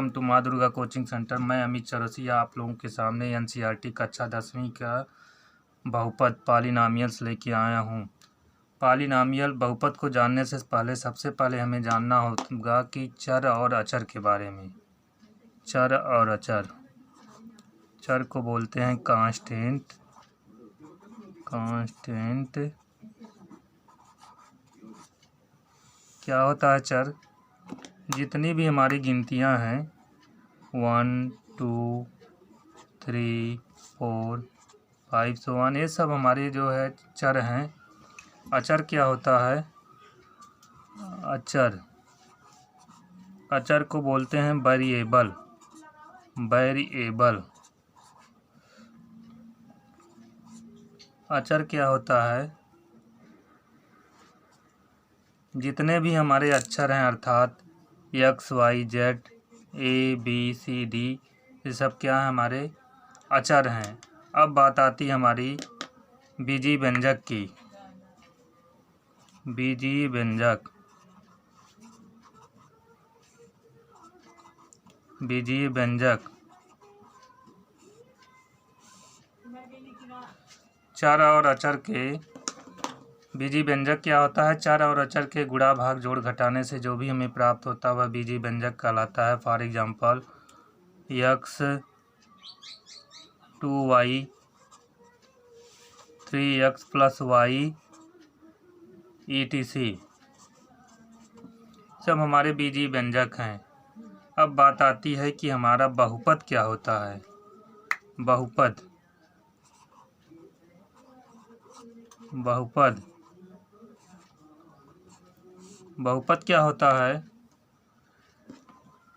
Welcome to माँ Durga coaching centre. मैं अमित चौरसिया आप लोगों के सामने एनसीईआरटी कक्षा 10वीं का बहुपद पॉलिनॉमियल्स लेके आया हूँ। पॉलिनॉमियल बहुपद को जानने से पहले सबसे पहले हमें जानना होगा कि चर और अचर के बारे में। चर और अचर, चर को बोलते हैं कांस्टेंट। क्या होता है चर? जितनी भी हमारी गिनतियां हैं 1 2 3 4 5 so on, ये सब हमारे जो है चर हैं। अचर क्या होता है? अचर को बोलते हैं वेरिएबल। अचर क्या होता है? जितने भी हमारे अक्षर हैं अर्थात x y z a b c d, ये सब क्या है? हमारे अचर हैं। अब बात आती है हमारी बीजीय व्यंजक की। बीजीय व्यंजक चर और अचर के बीजीय व्यंजक क्या होता है? चर और अचर के गुणा भाग जोड़ घटाने से जो भी हमें प्राप्त होता है वह बीजीय व्यंजक कहलाता है। For example x 2y 3x + y etc. सब हमारे बीजीय व्यंजक हैं। अब बात आती है कि हमारा बहुपद क्या होता है। बहुपद क्या होता है?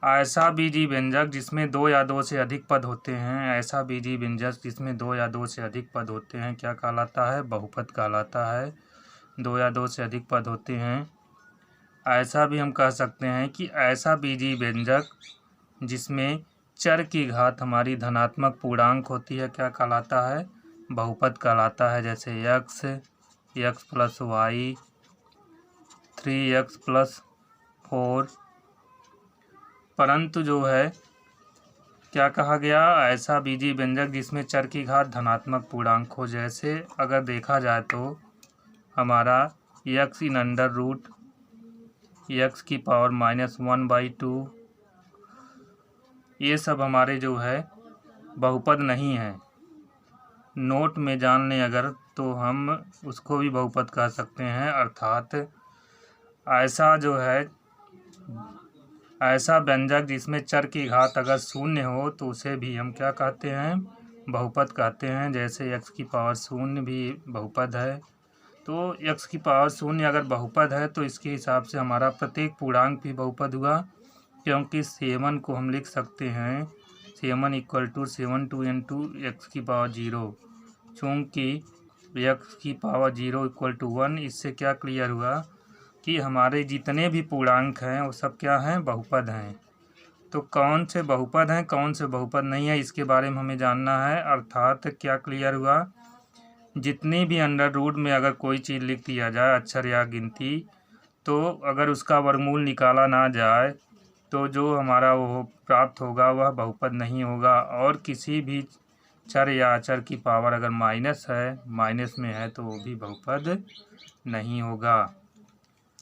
ऐसा बीजीय व्यंजक जिसमें 2 या 2 से अधिक पद होते हैं। ऐसा बीजीय व्यंजक जिसमें 2 या 2 से अधिक पद होते हैं क्या कहलाता है? बहुपद कहलाता है। 2 या 2 से अधिक पद होते हैं। ऐसा भी हम कह सकते हैं कि ऐसा बीजीय व्यंजक जिसमें चर की घात हमारी धनात्मक पूर्णांक होती है क्या कहलाता है? बहुपद कहलाता है। जैसे x + y 3x + 4। परंतु जो है क्या कहा गया? ऐसा बीजीय व्यंजक जिसमें चर की घात धनात्मक पूर्णांक हो। जैसे अगर देखा जाए तो हमारा x in under root x की पावर -1/2, ये सब हमारे जो है बहुपद नहीं है। नोट में जान लें अगर तो हम उसको भी बहुपद कह सकते हैं। अर्थात ऐसा जो है ऐसा व्यंजक जिसमें चर की घात अगर 0 हो तो उसे भी हम क्या कहते हैं? बहुपद कहते हैं। जैसे x की पावर 0 भी बहुपद है। तो x की पावर 0 अगर बहुपद है तो इसके हिसाब से हमारा प्रत्येक पूर्णांक भी बहुपद हुआ, क्योंकि 7 को हम लिख सकते हैं 7 = 7 2 x की पावर 0। चूँकि x की पावर 0 = 1, इससे क्या क्लियर हुआ कि हमारे जितने भी पूर्णांक हैं वो सब क्या हैं? बहुपद हैं। तो कौन से बहुपद हैं, कौन से बहुपद नहीं है, इसके बारे में हमें जानना है। अर्थात क्या क्लियर हुआ? जितनी भी अंडर रूट में अगर कोई चीज़ लिख दिया जाए, अक्षर या गिनती, तो अगर उसका वर्गमूल निकाला ना जाए तो जो हमारा वो प्राप्त होगा वह बहुपद नहीं होगा। और किसी भी चर या अचर की पावर अगर माइनस में है तो वो भी बहुपद नहीं होगा।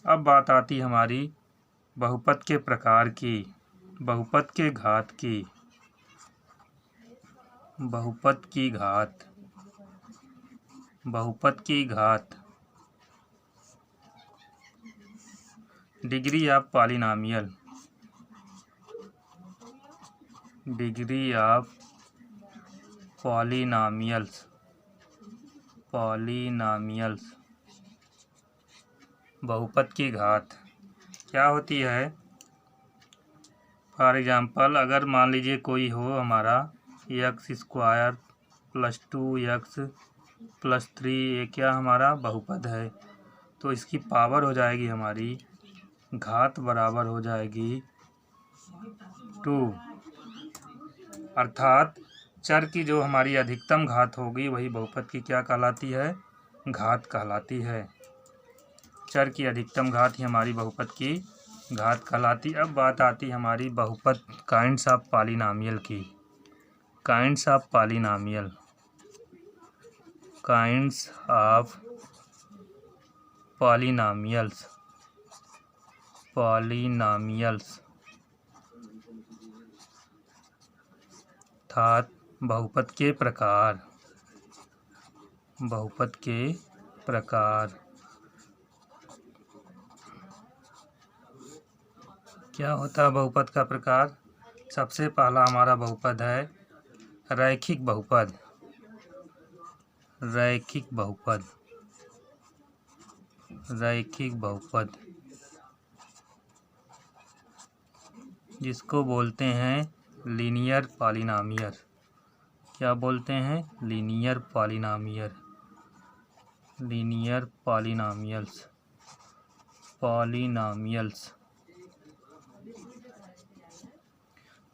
अब बात आती हमारी बहुपद के प्रकार की, बहुपद के घात की। बहुपद की घात डिग्री ऑफ पॉलिनॉमियल। बहुपद की घात क्या होती है? फॉर एग्जांपल अगर मान लीजिए कोई हो हमारा x² + 2x + 3, ये क्या हमारा बहुपद है। तो इसकी पावर हो जाएगी हमारी, घात बराबर हो जाएगी 2। अर्थात चर की जो हमारी अधिकतम घात होगी वही बहुपद की क्या कहलाती है? घात कहलाती है। चर की अधिकतम घात ही हमारी बहुपद की घात कहलाती। अब बात आती हमारी बहुपद काइंड्स ऑफ पॉलिनॉमियल की। Kinds of polynomial, kinds of polynomials, polynomials अर्थात बहुपद के प्रकार, बहुपद के प्रकार। क्या होता है बहुपद का प्रकार? सबसे पहला हमारा बहुपद है रैखिक बहुपद, रैखिक बहुपद, रैखिक बहुपद जिसको बोलते हैं लीनियर पॉलिनॉमियल। क्या बोलते हैं? Linear polynomial, linear polynomials, polynomials.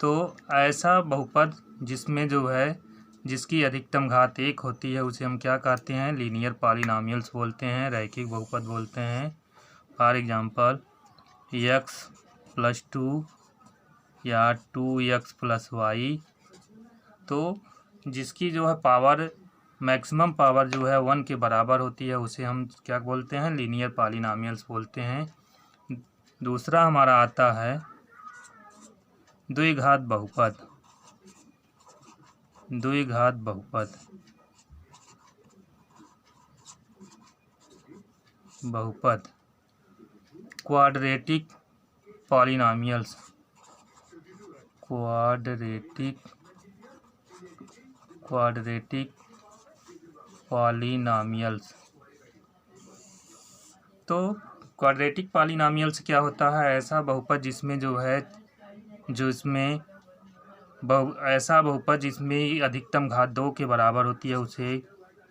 तो ऐसा बहुपद जिसमें जो है जिसकी अधिकतम घात 1 होती है उसे हम क्या कहते हैं? लीनियर पॉलिनॉमियल्स बोलते हैं, रैखिक बहुपद बोलते हैं। फॉर एग्जांपल x+2 या 2x+y, तो जिसकी जो है पावर, मैक्सिमम पावर जो है 1 के बराबर होती है उसे हम क्या बोलते हैं? लीनियर पॉलिनॉमियल्स बोलते हैं। दूसरा हमारा आता है द्विघात बहुपद, द्विघात बहुपद, बहुपद quadratic polynomials, quadratic, quadratic polynomials. तो क्वाड्रेटिक पॉलिनॉमियल्स क्या होता है? ऐसा बहुपद जिसमें जो है, जो इसमें ऐसा बहुपद जिसमें अधिकतम घात 2 के बराबर होती है उसे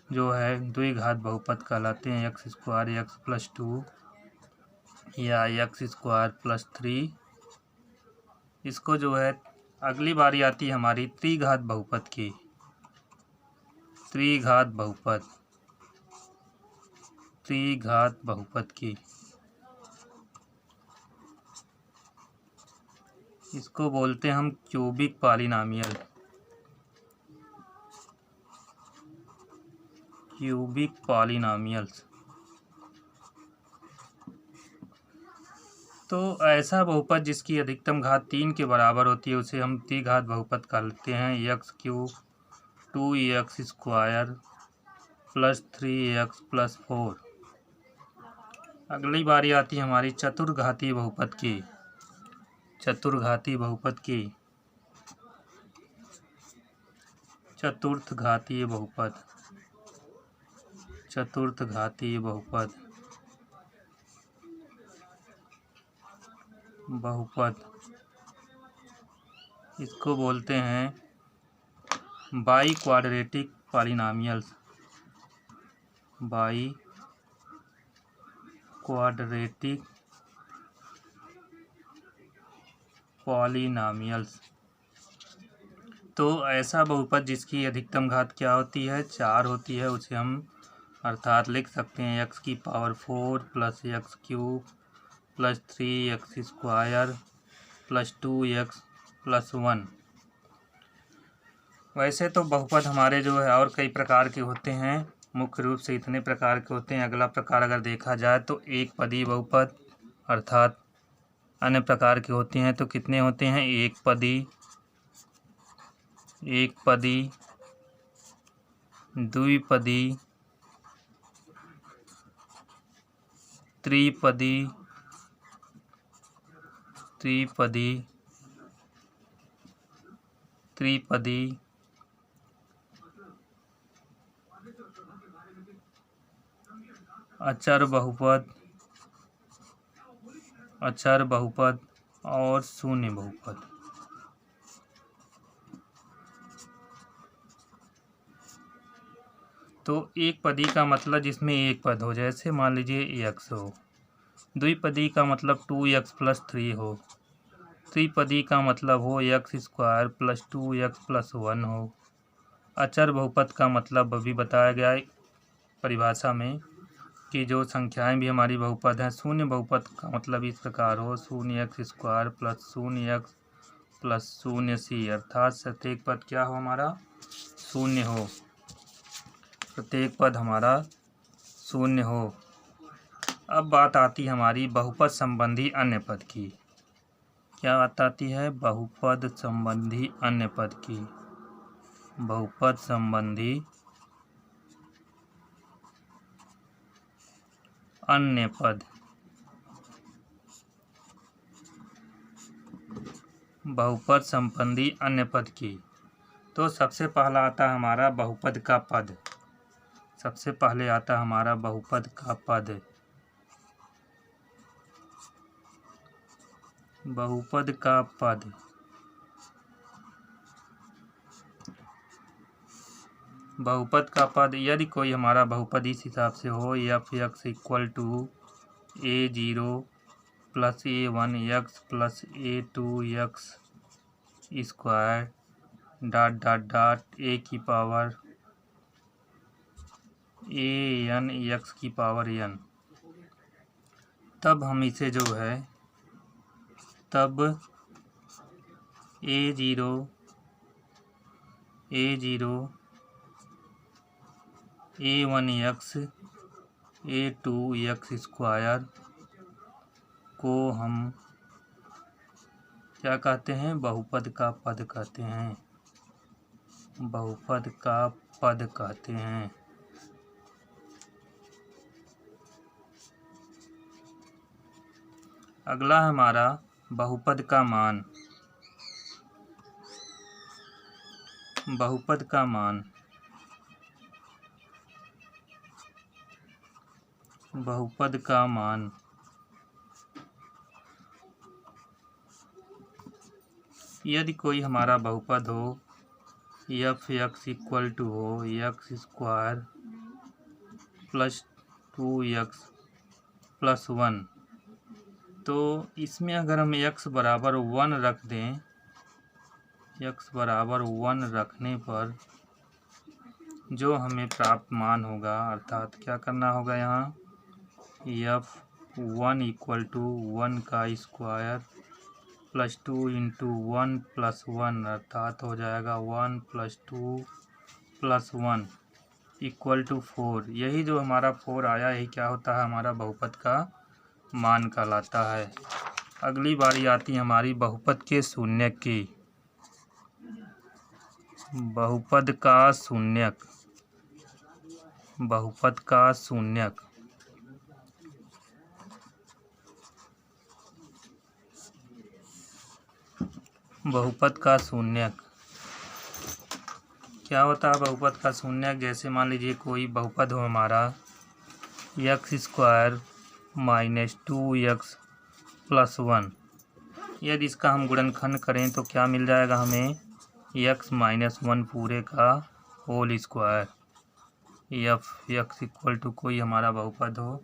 जो है द्विघात बहुपद कहलाते हैं। x² x+2 या x²+3। इसको जो है अगली बारी आती है हमारी त्रिघात बहुपद की, त्रिघात बहुपद, त्रिघात बहुपद की। इसको बोलते हैं हम क्यूबिक पॉलिनॉमियल, क्यूबिक पॉलिनॉमियल्स। तो ऐसा बहुपद जिसकी अधिकतम घात 3 के बराबर होती है उसे हम त्रिघात बहुपद कहते हैं। x³ 2x² + 3x+4। अगली बारी आती है हमारी चतुर्घातीय बहुपद की, चतुर्घातीय बहुपद की, चतुर्थघातीय बहुपद, चतुर्थघातीय बहुपद, बहुपद इसको बोलते हैं by quadratic polynomials, by quadratic polynomials. तो ऐसा बहुपद जिसकी अधिकतम घात क्या होती है? 4 होती है, उसे हम अर्थात लिख सकते हैं x⁴ + x³ + 3x² + 2x+1। वैसे तो बहुपद हमारे जो है और कई प्रकार के होते हैं, मुख्य रूप से इतने प्रकार के होते हैं। अगला प्रकार अगर देखा जाए तो एक पदी बहुपद, अर्थात अन्य प्रकार के होते हैं। तो कितने होते हैं? एक पदी, एक पदी, द्विपदी, त्रिपदी, त्रिपदी, त्रिपदी, अचर बहुपद, अचर बहुपद और शून्य बहुपद। तो एक पदी का मतलब जिसमें एक पद हो, जैसे मान लीजिए x हो। द्विपदी का मतलब 2x+3 हो। त्रिपदी का मतलब हो x² + 2x+1 हो। अचर बहुपद का मतलब अभी बताया गया है परिभाषा में की जो संख्याएं भी हमारी बहुपद हैं, शून्य बहुपद का मतलब इस प्रकार हो, शून्य एक्स स्क्वायर प्लस शून्य एक्स प्लस शून्य सी, अर्थात प्रत्येक पद क्या हो हमारा शून्य हो, प्रत्येक पद हमारा शून्य हो। अब बात आती है हमारी बहुपद संबंधी अन्य पद की। क्या बात आती है? बहुपद संबंधी अन्य पद की। बहुपद संबंधी अन्य पद। बहुपद संबंधी अन्य पद की। तो सबसे पहला आता है हमारा बहुपद का पद। सबसे पहले आता है हमारा बहुपद का पद। बहुपद का पद। बहुपद का पद यदि कोई हमारा बहुपद इस हिसाब से हो, f x equal to A0 plus A1 x plus A2 x square dot dot dot a की पावर AN एक्स की पावर n, तब हम इसे जो है तब A0 A1 x A2 x square को हम क्या कहते हैं? बहुपद का पद कहते हैं। बहुपद का पद कहते हैं। अगला हमारा बहुपद का मान। बहुपद का मान। बहुपद का मान। यदि कोई हमारा बहुपद हो, एफ एक्स इक्वल टू हो x square plus 2x plus 1, तो इसमें अगर हम x बराबर 1 रख दें, x बराबर 1 रखने पर जो हमें प्राप्त मान होगा, अर्थात क्या करना होगा यहाँ, f1 इक्वल टू 1 का स्क्वायर प्लस 2 इंटू 1 प्लस 1, अर्थात हो जाएगा 1 प्लस 2 प्लस 1 इक्वल टू 4। यही जो हमारा 4 आया, यही क्या होता है? हमारा बहुपद का मान कहलाता है। अगली बारी आती है हमारी बहुपद के शून्य की। बहुपद का शून्यक। बहुपद का शून्यक। बहुपद का शून्यक क्या होता है? बहुपद का शून्यक, जैसे मान लीजिए कोई बहुपद हो हमारा x square minus 2x plus 1, यदि इसका हम गुणनखंड करें तो क्या मिल जाएगा हमें? x माइनस 1 पूरे का whole square. F x equal to कोई हमारा बहुपद हो,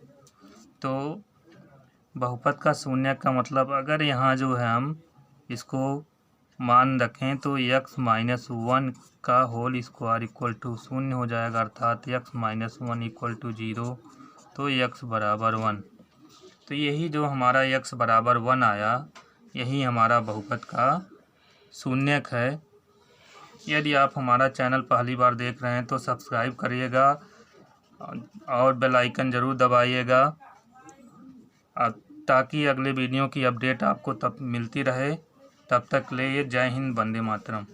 तो बहुपद का शून्यक का मतलब अगर यहाँ जो है हम इसको मान रखें तो x माइनस 1 का होल स्क्वायर इक्वल टू 0 हो जाएगा, अर्थात x माइनस 1 इक्वल टू 0, तो x बराबर 1। तो यही जो हमारा x बराबर 1 आया, यही हमारा बहुपद का शून्यक है। यदि आप हमारा चैनल पहली बार देख रहे हैं तो सब्सक्राइब करिएगा और बेल आइकन ज़रूर दबाइएगा, ताकि अगले वीडियो की अपडेट आपको तब मिलती रहे। तब तक ले जय हिंद, वंदे मातरम।